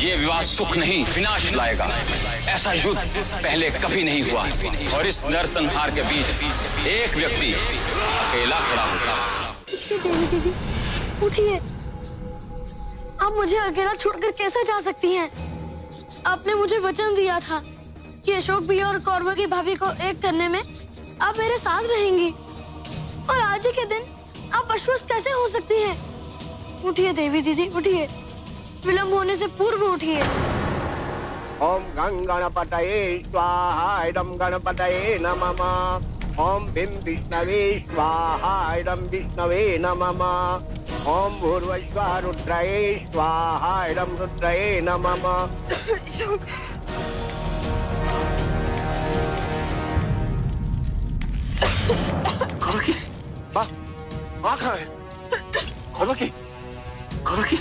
ये विवाह सुख नहीं विनाश लाएगा। ऐसा युद्ध पहले कभी नहीं हुआ और इस नरसंहार के बीच एक व्यक्ति अकेला खड़ा होगा। उठिए देवी दीदी, उठिए। आप मुझे अकेला छोड़कर कैसे जा सकती हैं? आपने मुझे वचन दिया था कि अशोक भैया और कौरवा की भाभी को एक करने में आप मेरे साथ रहेंगी, और आज ही के दिन आप अस्वस्थ कैसे हो सकती हैं? उठिए देवी दीदी, उठिए। विलंब होने से पूर्व उठिए। ओम गणपतये स्वाहा, इदं गणपतये नमः। ओम भीम विष्णवे स्वाहा, इदं विष्णवे नमः। ओम भूर्भुवस्सुः रुद्रये स्वाहा, इदं रुद्रये नमः। कौरव की माँ, माँ कहाँ है? कौरव की, कौरव की।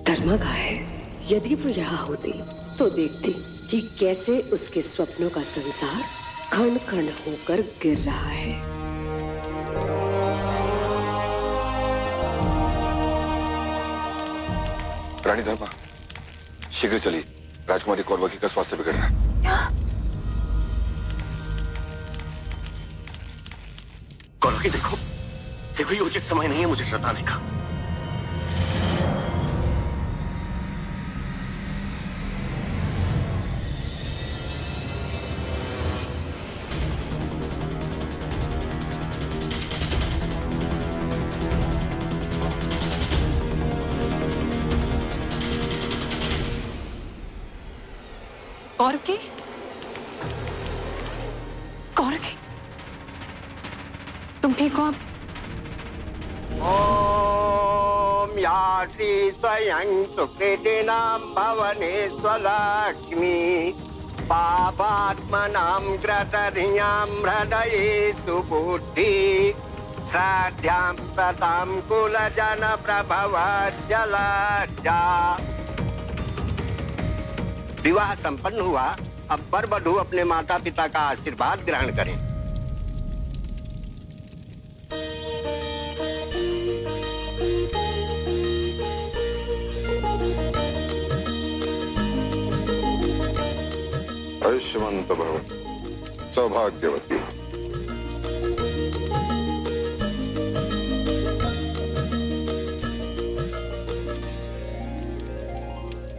धर्मा कहाँ है? यदि वो यहाँ होती तो देखती कि कैसे उसके स्वप्नों का संसार खंड खंड होकर गिर रहा है। रानी धर्मा, शीघ्र चलिए। राजकुमारी कौरवकी का स्वास्थ्य बिगड़ रहा है। क्या? कौरव की देखो, देखो ये उचित समय नहीं है मुझे सताने का। कौरव की, कौरव की, तुम ठीक हो अब? ओम यासी स्वयं सुकृतिनां भवनेश्वरलक्ष्मी पापात्मनां ग्रतधियां हृदये सुबुद्धि श्रद्धां सतां कुलजन प्रभवस्य लज्जा। विवाह संपन्न हुआ। अब वर वधू अपने माता पिता का आशीर्वाद ग्रहण करें। आयुष्यवंत भव, सौभाग्यवती।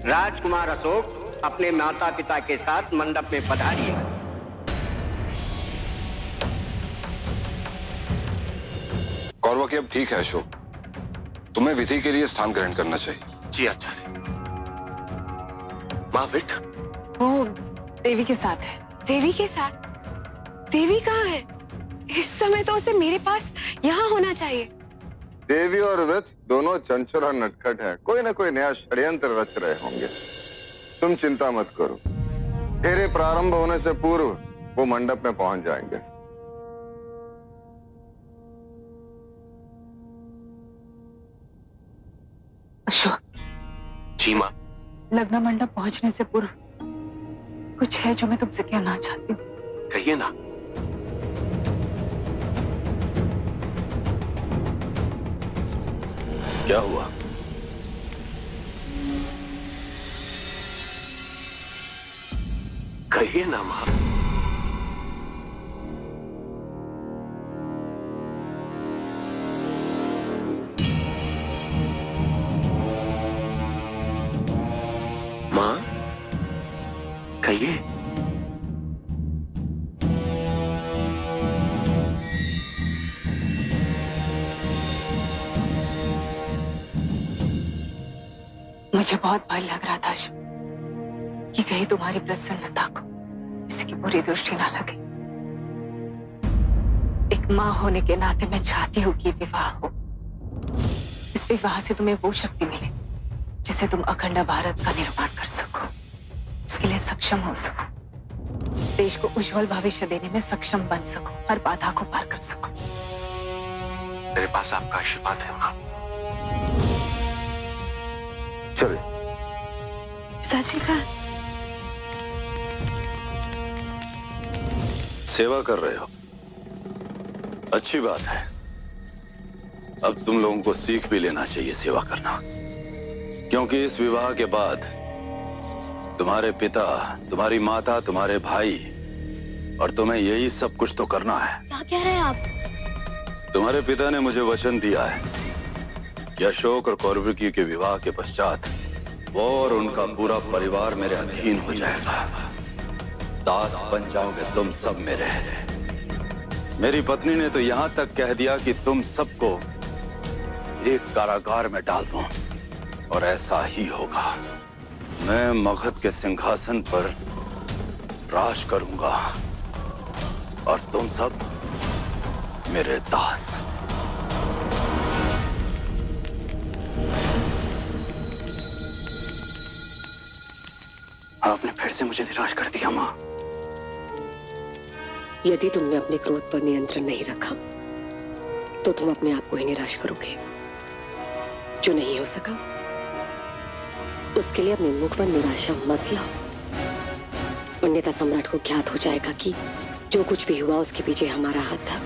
राजकुमार अशोक अपने माता पिता के साथ मंडप में पधारिए। कौरवकी अब ठीक है अशोक, तुम्हें विधि के लिए स्थान ग्रहण करना चाहिए। जी आचार्य। माँ विट, वो देवी के साथ है। देवी के साथ? देवी कहाँ है? इस समय तो उसे मेरे पास यहाँ होना चाहिए। देवी और विथ दोनों चंचल और नटखट है। कोई ना कोई नया षड्यंत्र रच रहे होंगे। तुम चिंता मत करो, फेरे प्रारंभ होने से पूर्व वो मंडप में पहुंच जाएंगे। अशोक। जी माँ। लग्न मंडप पहुंचने से पूर्व कुछ है जो मैं तुमसे कहना चाहती हूँ। कहिए ना। क्या हुआ? कहिए ना माँ। माँ कहिए। मुझे बहुत भय लग रहा था कि कहीं तुम्हारी प्रसन्नता को इसकी बुरी दृष्टि ना लगे। एक माँ होने के नाते मैं चाहती हूँ कि विवाह हो। इस विवाह से तुम्हें वो शक्ति मिले जिससे तुम अखंड भारत का निर्माण कर सको, उसके लिए सक्षम हो सको, देश को उज्जवल भविष्य देने में सक्षम बन सको, हर बाधा को पार कर सको। मेरे पास आपका आशीर्वाद है माँ। चलिए। पिताजी का सेवा कर रहे हो, अच्छी बात है। अब तुम लोगों को सीख भी लेना चाहिए सेवा करना, क्योंकि इस विवाह के बाद तुम्हारे पिता, तुम्हारी माता, तुम्हारे भाई और तुम्हें यही सब कुछ तो करना है। क्या कह रहे हैं आप? तुम्हारे पिता ने मुझे वचन दिया है कि अशोक और कौरवकी के विवाह के पश्चात वो और उनका पूरा परिवार मेरे अधीन हो जाएगा। दास बन जाओगे तुम सब मेरे। मेरी पत्नी ने तो यहां तक कह दिया कि तुम सबको एक कारागार में डाल दूं, और ऐसा ही होगा। मैं मगध के सिंहासन पर राज करूंगा और तुम सब मेरे दास। आपने फिर से मुझे निराश कर दिया माँ। यदि तुमने अपने क्रोध पर नियंत्रण नहीं रखा तो तुम अपने आप को ही निराश करोगे। जो नहीं हो सका उसके लिए अपने मुख पर निराशा मत लाओ, अन्यथा सम्राट को ज्ञात हो जाएगा कि जो कुछ भी हुआ उसके पीछे हमारा हाथ था।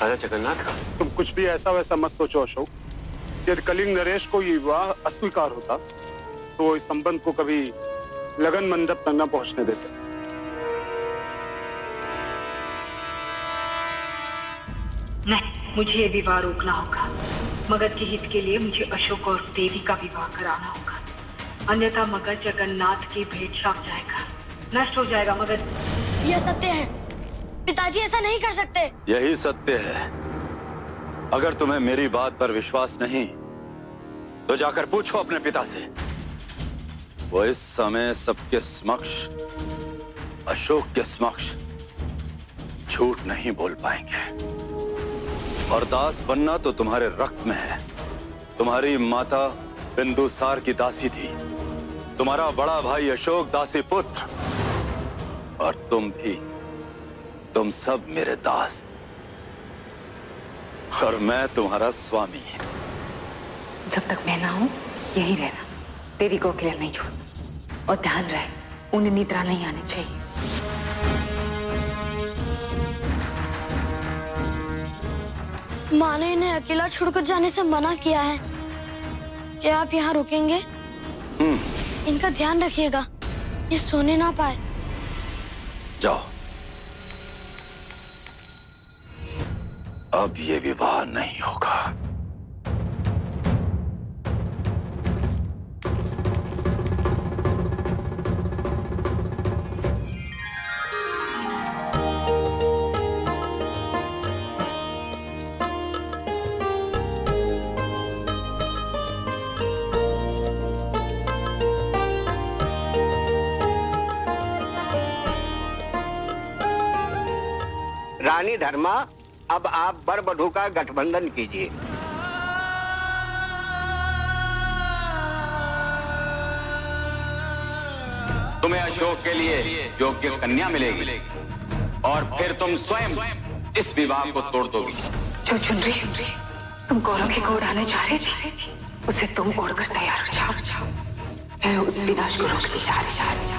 राजा जगन्नाथ का तुम कुछ भी ऐसा वैसा मत सोचो अशोक। यदि कलिंग नरेश को ये विवाह अस्वीकार होता तो वो इस संबंध को कभी लगन मंडप तक न पहुंचने देते। नहीं, मुझे ये विवाह रोकना होगा। मगध के हित के लिए मुझे अशोक और देवी का विवाह कराना होगा, अन्यथा मगध जगन्नाथ की भेंट छाप जाएगा, नष्ट हो जाएगा मगध। यह सत्य है पिताजी, ऐसा नहीं कर सकते। यही सत्य है। अगर तुम्हें मेरी बात पर विश्वास नहीं तो जाकर पूछो अपने पिता से। वो इस समय सबके समक्ष, अशोक के समक्ष झूठ नहीं बोल पाएंगे। और दास बनना तो तुम्हारे रक्त में है। तुम्हारी माता बिंदुसार की दासी थी, तुम्हारा बड़ा भाई अशोक दासी पुत्र, और तुम भी, तुम सब मेरे दास, और मैं तुम्हारा स्वामी। जब तक मैं ना हूं यही रहना, देवी को अकेले नहीं छोड़, और ध्यान रहे उन्हें निद्रा नहीं आनी चाहिए। माँ ने इन्हें अकेला छोड़कर जाने से मना किया है। क्या आप यहाँ रुकेंगे? इनका ध्यान रखिएगा, ये सोने ना पाए। जाओ, अब ये विवाह नहीं होगा। रानी धर्मा, अब आप बड़बड़ू का गठबंधन कीजिए। तुम्हें अशोक के लिए योग्य कन्या मिलेगी और फिर तुम स्वयं इस विवाह को तोड़ दोगी। जो चुनरी तुम कौरव को उड़ाने जा रहे थे, उसे तुम उड़कर तैयार हो जाओ। मैं उस विनाश को रोकने जा रही।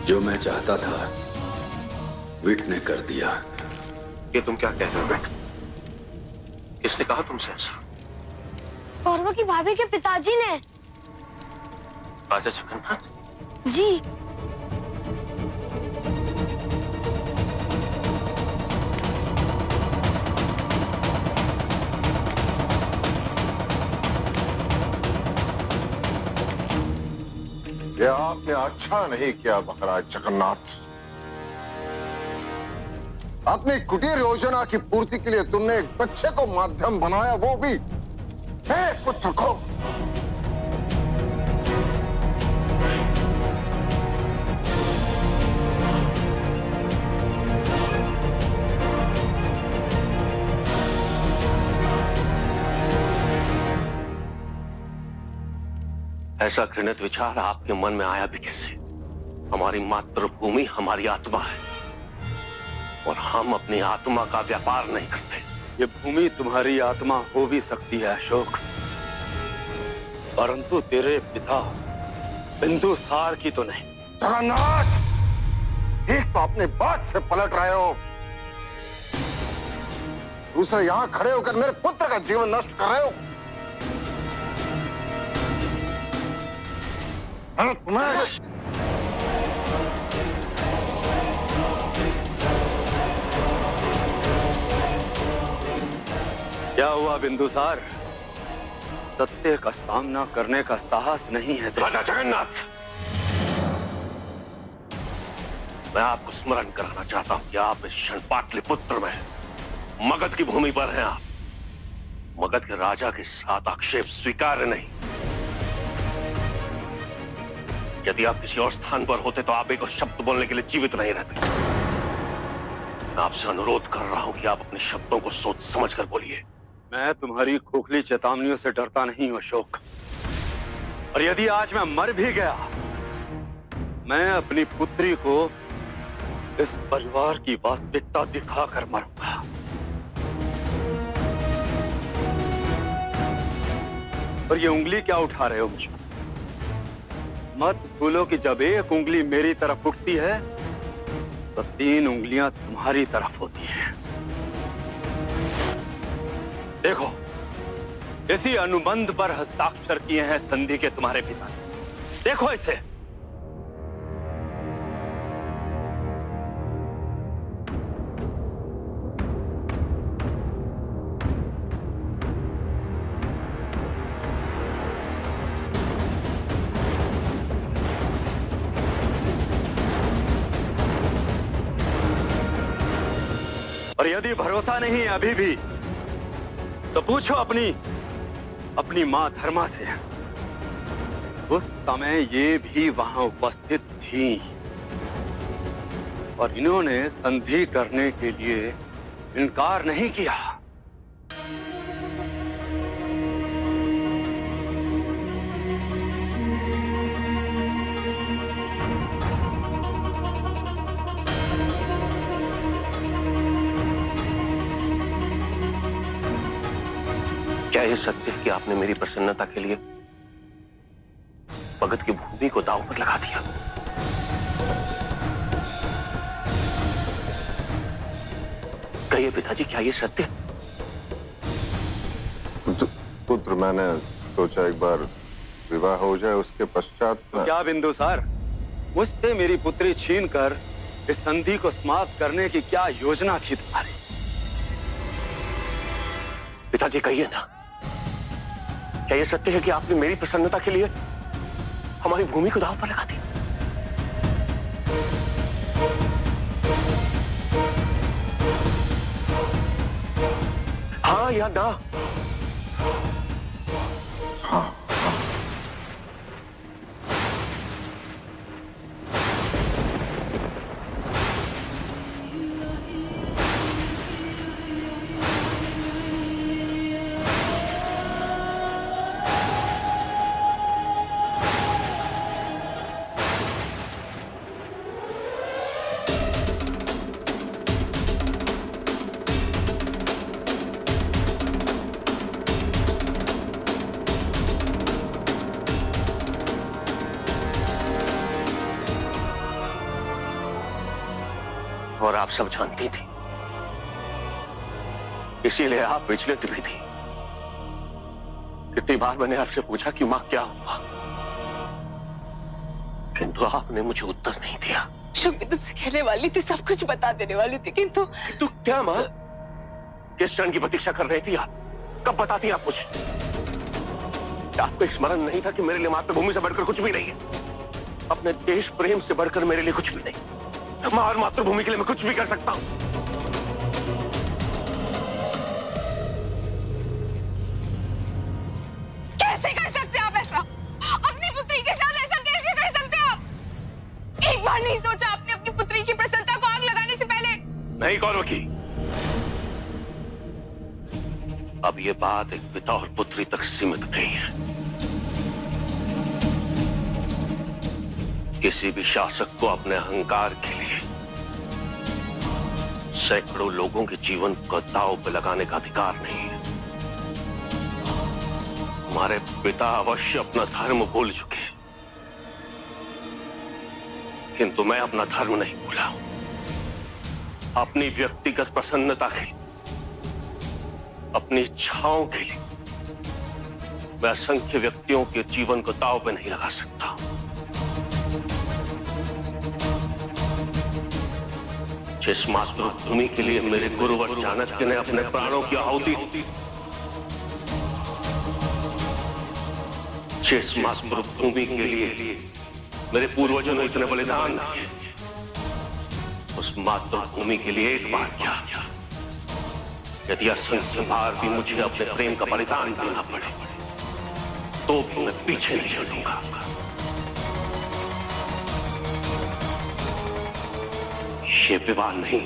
जो मैं चाहता था विट ने कर दिया। ये तुम क्या कह रहे हो बेट? किसने कहा तुमसे ऐसा? कौरवा की भाभी के पिताजी ने। राजा जगन्नाथ? जी। ये आपने अच्छा नहीं किया महाराज जगन्नाथ। अपनी कुटीर योजना की पूर्ति के लिए तुमने एक बच्चे को माध्यम बनाया, वो भी एक पुत्र को। ऐसा घृणित विचार आपके मन में आया भी कैसे? हमारी मातृभूमि हमारी आत्मा है और हम अपनी आत्मा का व्यापार नहीं करते। ये भूमि तुम्हारी आत्मा हो भी सकती है अशोक, परंतु तेरे पिता बिंदुसार की तो नहीं। जगन्नाथ, एक तो अपने बात से पलट रहे हो, दूसरे यहां खड़े होकर मेरे पुत्र का जीवन नष्ट कर रहे हो। क्या हुआ बिंदुसार? सत्य का सामना करने का साहस नहीं है तेरे? राजा जगन्नाथ, मैं आपको स्मरण कराना चाहता हूं कि आप इस क्षण पाटलिपुत्र में मगध की भूमि पर हैं। आप मगध के राजा के साथ आक्षेप स्वीकार्य नहीं। यदि आप किसी और स्थान पर होते तो आप एक और शब्द बोलने के लिए जीवित नहीं रहते। मैं आपसे अनुरोध कर रहा हूं कि आप अपने शब्दों को सोच समझ कर बोलिए। मैं तुम्हारी खोखली चेतावनियों से डरता नहीं हूं अशोक, और यदि आज मैं मर भी गया, मैं अपनी पुत्री को इस परिवार की वास्तविकता दिखाकर मरूंगा। और ये उंगली क्या उठा रहे हो मुझ पर? मत भूलो कि जब एक उंगली मेरी तरफ उठती है तो 3 उंगलियां तुम्हारी तरफ होती हैं। देखो, इसी अनुबंध पर हस्ताक्षर किए हैं संधि के तुम्हारे पिता ने। देखो इसे। और यदि भरोसा नहीं है अभी भी, तो पूछो अपनी मां धर्मा से। उस समय ये भी वहां उपस्थित थी और इन्होंने संधि करने के लिए इनकार नहीं किया। क्या यह सत्य है कि आपने मेरी प्रसन्नता के लिए मगध की भूमि को दांव पर लगा दिया? कहिए पिताजी, क्या यह सत्य? पुत्र, मैंने सोचा एक बार विवाह हो जाए, उसके पश्चात तो क्या बिंदुसार, मुझसे मेरी पुत्री छीनकर इस संधि को समाप्त करने की क्या योजना थी तुम्हारी? पिताजी कहिए ना, क्या यह सत्य है कि आपने मेरी प्रसन्नता के लिए हमारी भूमि को दांव पर लगा दिया? हाँ या ना? हाँ। और आप सब जानती थी, इसीलिए आप विचलित भी थी। कितनी बार मैंने आपसे पूछा कि मां क्या हुआ, किंतु आपने मुझे उत्तर नहीं दिया। अशोक, मैं तुमसे कहने वाली थी, सब कुछ बता देने वाली थी, किंतु तो क्या मां, किस क्षण की प्रतीक्षा कर रही थी आप? कब बताती आप मुझे? आपको स्मरण नहीं था कि मेरे लिए मातृभूमि से बढ़कर कुछ भी नहीं है, अपने देश प्रेम से बढ़कर मेरे लिए कुछ भी नहीं। मां और मातृभूमि के लिए मैं कुछ भी कर सकता हूं। कैसे कर सकते आप ऐसा? अपनी पुत्री के साथ ऐसा कैसे कर सकते आप? एक बार नहीं सोचा आपने अपनी पुत्री की प्रसन्नता को आग लगाने से पहले? नहीं कौरवकी, अब ये बात एक पिता और पुत्री तक सीमित नहीं है। किसी भी शासक को अपने अहंकार के लिए सैकड़ों लोगों के जीवन को दांव पे लगाने का अधिकार नहीं है। हमारे पिता अवश्य अपना धर्म भूल चुके, किंतु मैं अपना धर्म नहीं भूला। अपनी व्यक्तिगत प्रसन्नता के लिए, अपनी इच्छाओं के लिए मैं असंख्य व्यक्तियों के जीवन को दांव पे नहीं लगा सकता। जिस मातृभूमि के लिए मेरे गुरुवर चाणक्य ने अपने प्राणों की आहुति दी, जिस मातृभूमि के लिए मेरे पूर्वजों ने इतने बलिदान दिए, उस मातृभूमि के लिए एक बार क्या, यदि असंख्य बार भी मुझे अपने प्रेम का बलिदान देना पड़े, तो भी मैं पीछे नहीं हटूंगा। ये विवाह नहीं